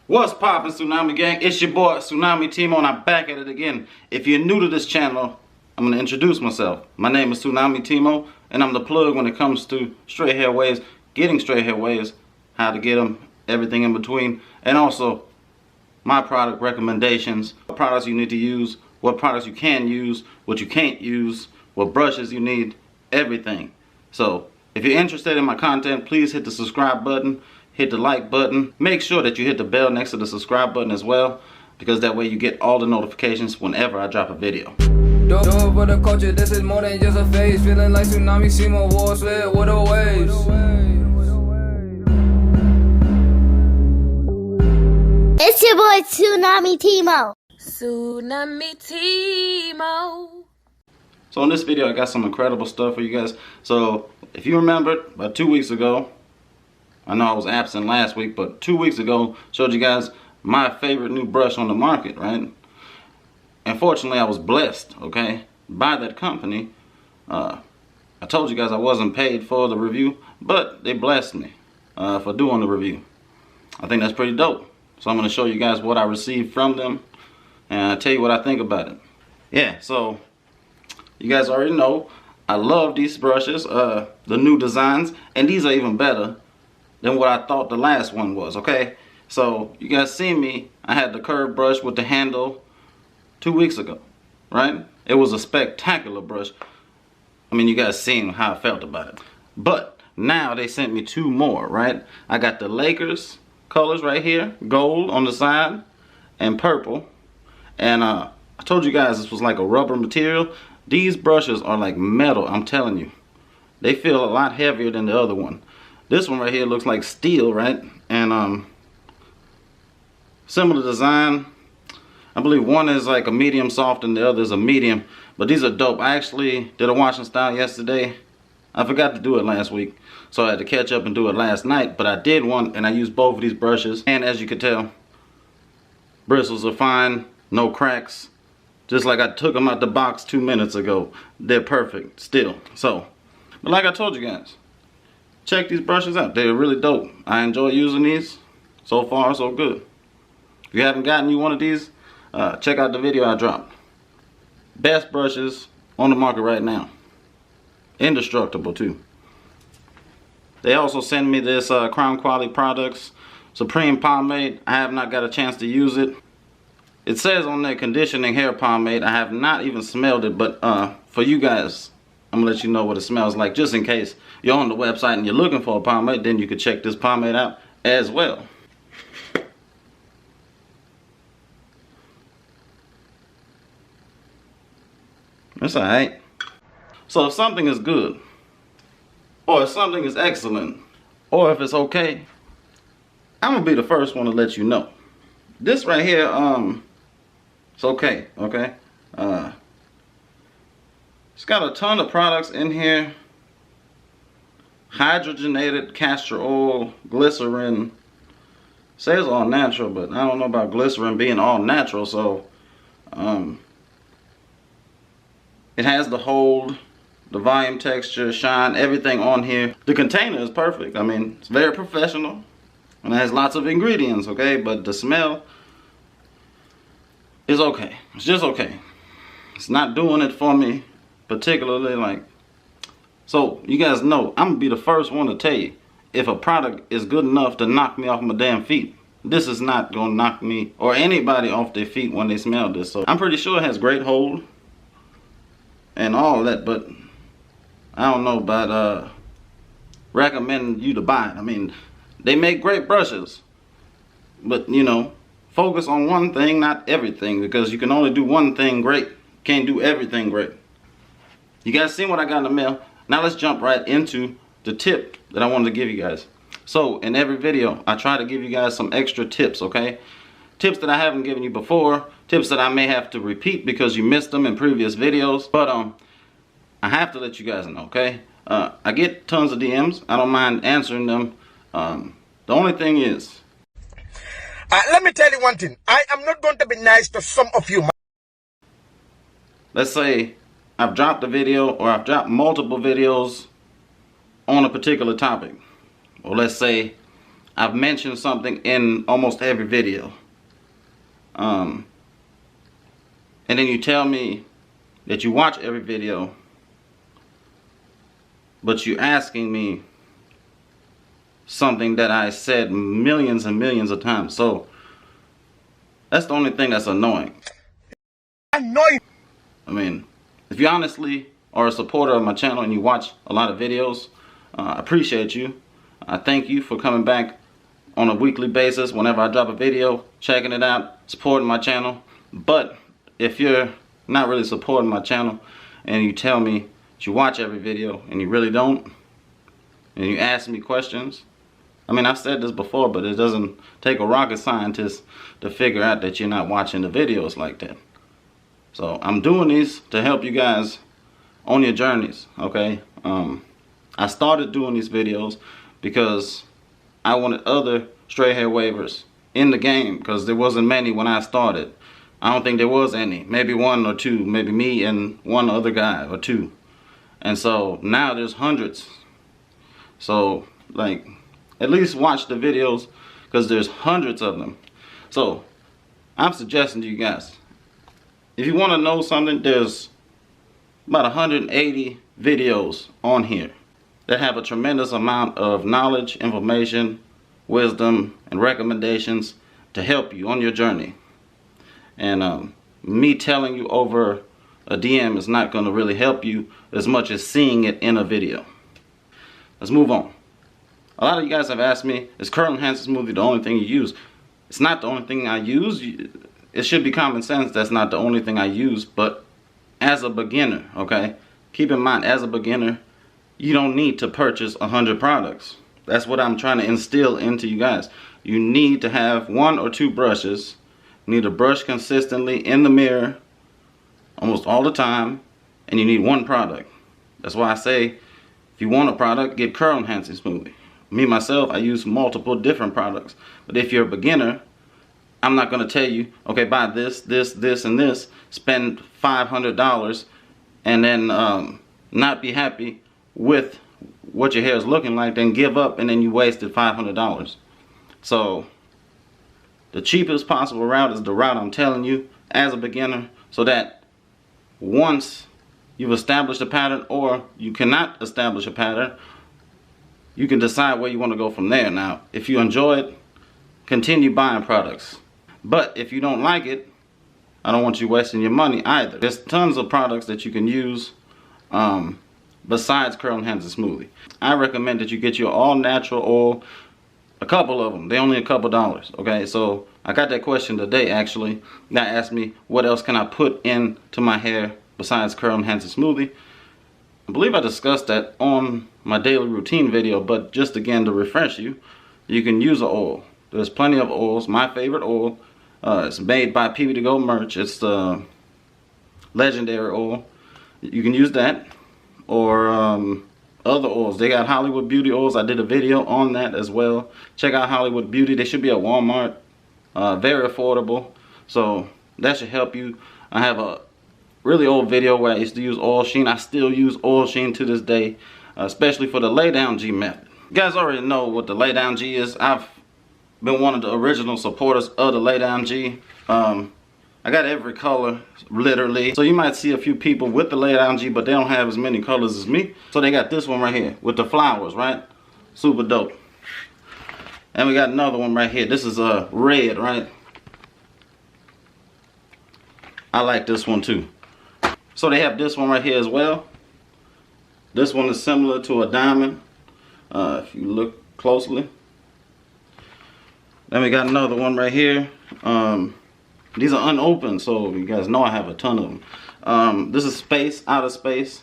What's poppin', Tsunami Gang? It's your boy Tsunami Timo, and I'm back at it again. If you're new to this channel, I'm gonna introduce myself. My name is Tsunami Timo, and I'm the plug when it comes to straight hair waves, getting straight hair waves, how to get them, everything in between, and also my product recommendations, what products you need to use, what products you can use, what you can't use, what brushes you need, everything. So if you're interested in my content, please hit the subscribe button, hit the like button. Make sure that you hit the bell next to the subscribe button as well, because that way you get all the notifications whenever I drop a video. Do it for the culture, this is more than just a phase. Feeling like tsunami, see my walls lit with the waves. It's your boy Tsunami Timo. Tsunami Timo. So in this video I got some incredible stuff for you guys. So if you remember, about 2 weeks ago, I know I was absent last week, but 2 weeks ago showed you guys my favorite new brush on the market, right? Unfortunately, I was blessed, okay, by that company. I told you guys I wasn't paid for the review, but they blessed me for doing the review. I think that's pretty dope. So I'm going to show you guys what I received from them and tell you what I think about it. Yeah, so you guys already know I love these brushes, the new designs, and these are even better than what I thought the last one was, okay? So you guys see me, I had the curved brush with the handle 2 weeks ago, right? It was a spectacular brush. I mean, you guys seen how I felt about it. But now they sent me 2 more, right? I got the Lakers colors right here, gold on the side and purple. And I told you guys this was like a rubber material. These brushes are like metal, I'm telling you. They feel a lot heavier than the other one. This one right here looks like steel, right? And similar design. I believe one is like a medium soft and the other is a medium. But these are dope. I actually did a washing style yesterday. I forgot to do it last week, so I had to catch up and do it last night. But I did one, and I used both of these brushes. And as you can tell, bristles are fine, no cracks. Just like I took them out the box 2 minutes ago. They're perfect still. So, but like I told you guys, check these brushes out. They're really dope. I enjoy using these. So far, so good. If you haven't gotten you one of these, check out the video I dropped. Best brushes on the market right now. Indestructible too. They also send me this Crown Quality Products Supreme Pomade. I have not got a chance to use it. It says on there conditioning hair pomade. I have not even smelled it, but for you guys, I'm gonna let you know what it smells like, just in case you're on the website and you're looking for a pomade. Then you could check this pomade out as well. That's alright. So if something is good, or if something is excellent, or if it's okay, I'm gonna be the first one to let you know. This right here, it's okay, okay? It's got a ton of products in here. Hydrogenated castor oil, glycerin. Says all natural, but I don't know about glycerin being all natural, so it has the hold, the volume, texture, shine, everything on here. The container is perfect. I mean, it's very professional, and it has lots of ingredients, okay? But the smell is okay. It's just okay. It's not doing it for me particularly, like. So you guys know I'm gonna be the first one to tell you if a product is good enough to knock me off my damn feet. This is not gonna knock me or anybody off their feet when they smell this. So I'm pretty sure it has great hold and all that, but I don't know about recommending you to buy it. I mean, they make great brushes, but you know, focus on one thing, not everything, because you can only do one thing great. Can't do everything great. You guys seen what I got in the mail. Now let's jump right into the tip that I wanted to give you guys. So in every video, I try to give you guys some extra tips, okay? Tips that I haven't given you before, tips that I may have to repeat because you missed them in previous videos. But I have to let you guys know, okay? I get tons of DMs. I don't mind answering them. The only thing is, let me tell you one thing. I am not going to be nice to some of you. let's say I've dropped a video, or I've dropped multiple videos on a particular topic. Or let's say I've mentioned something in almost every video. And then you tell me that you watch every video, but you're asking me something that I said millions and millions of times. So that's the only thing that's annoying. Annoying. I mean, if you honestly are a supporter of my channel and you watch a lot of videos, I appreciate you. I thank you for coming back on a weekly basis whenever I drop a video, checking it out, supporting my channel. But if you're not really supporting my channel and you tell me that you watch every video and you really don't, and you ask me questions, I mean, I've said this before, but it doesn't take a rocket scientist to figure out that you're not watching the videos like that. So I'm doing these to help you guys on your journeys, okay? I started doing these videos because I wanted other straight hair wavers in the game, because there wasn't many when I started. I don't think there was any. Maybe one or two, maybe me and one other guy or two. And so now there's hundreds. So like, at least watch the videos, because there's hundreds of them. So I'm suggesting to you guys, if you want to know something, there's about 180 videos on here that have a tremendous amount of knowledge, information, wisdom, and recommendations to help you on your journey. And me telling you over a DM is not going to really help you as much as seeing it in a video. Let's move on. A lot of you guys have asked me, is curl enhancer smoothie the only thing you use? It's not the only thing I use. It should be common sense that's not the only thing I use, but as a beginner, okay? Keep in mind, as a beginner, you don't need to purchase 100 products. That's what I'm trying to instill into you guys. You need to have 1 or 2 brushes. You need to brush consistently in the mirror almost all the time, and you need 1 product. That's why I say, if you want a product, get curl enhancing smoothie. Me, myself, I use multiple different products. But if you're a beginner, I'm not going to tell you, okay, buy this, this, this, and this, spend $500, and then not be happy with what your hair is looking like, then give up, and then you wasted $500. So the cheapest possible route is the route I'm telling you as a beginner, so that once you've established a pattern, or you cannot establish a pattern, you can decide where you want to go from there. Now, if you enjoy it, continue buying products. But if you don't like it, I don't want you wasting your money either. There's tons of products that you can use besides curl enhancing smoothie. I recommend that you get your all natural oil, a couple of them. They're only a couple dollars, okay? So I got that question today, actually. That asked me, what else can I put into my hair besides curl enhancing smoothie? I believe I discussed that on my daily routine video, but just again to refresh you, you can use an oil. There's plenty of oils. My favorite oil, it's made by PB to Go merch. It's the legendary oil. You can use that, or other oils. They got Hollywood Beauty oils. I did a video on that as well. Check out Hollywood Beauty. They should be at Walmart. Very affordable. So that should help you. I have a really old video where I used to use oil sheen. I still use oil sheen to this day, especially for the lay down G method. You guys already know what the lay down G is. I've been one of the original supporters of the lay down G. I got every color, literally. So you might see a few people with the lay down G, but they don't have as many colors as me. So they got this one right here with the flowers, right? Super dope. And we got another one right here. This is red, right? I like this one too. So they have this one right here as well. This one is similar to a diamond, if you look closely. Then we got another one right here. These are unopened, so you guys know I have a ton of them. This is Space, Outer Space,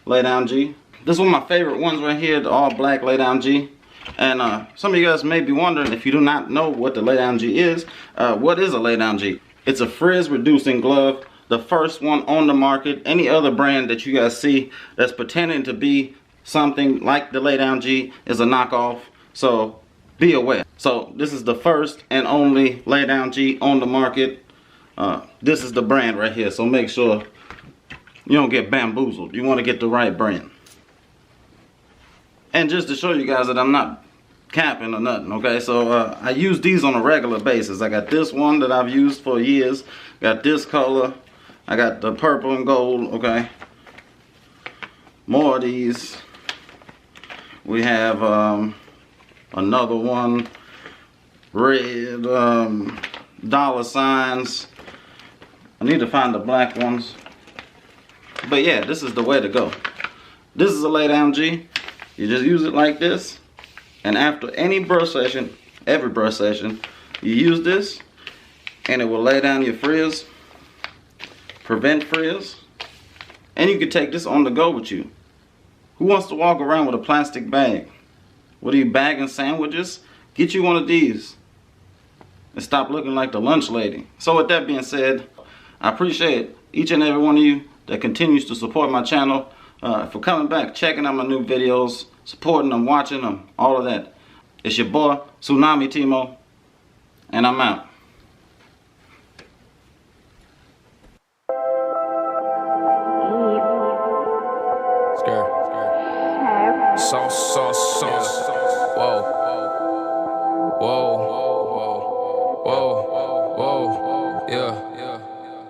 Lay Down G. This is one of my favorite ones right here, the all black Lay Down G. And some of you guys may be wondering, if you do not know what the Lay Down G is, what is a Lay Down G? It's a frizz reducing glove. The first one on the market. Any other brand that you guys see that's pretending to be something like the Lay Down G is a knockoff. So be aware. So this is the first and only Lay Down G on the market. This is the brand right here. So make sure you don't get bamboozled. You want to get the right brand. And just to show you guys that I'm not capping or nothing, okay? So I use these on a regular basis. I got this one that I've used for years. Got this color. I got the purple and gold, okay? More of these. We have another one. Red, dollar signs. I need to find the black ones. But yeah, this is the way to go. This is a lay down G. You just use it like this. And after any brush session, every brush session, you use this and it will lay down your frizz, prevent frizz, and you can take this on the go with you. Who wants to walk around with a plastic bag? What are you bagging sandwiches? Get you one of these and stop looking like the lunch lady. So with that being said, I appreciate each and every one of you that continues to support my channel, for coming back, checking out my new videos, supporting them, watching them, all of that. It's your boy, Tsunami Timo, and I'm out. Sauce. Whoa.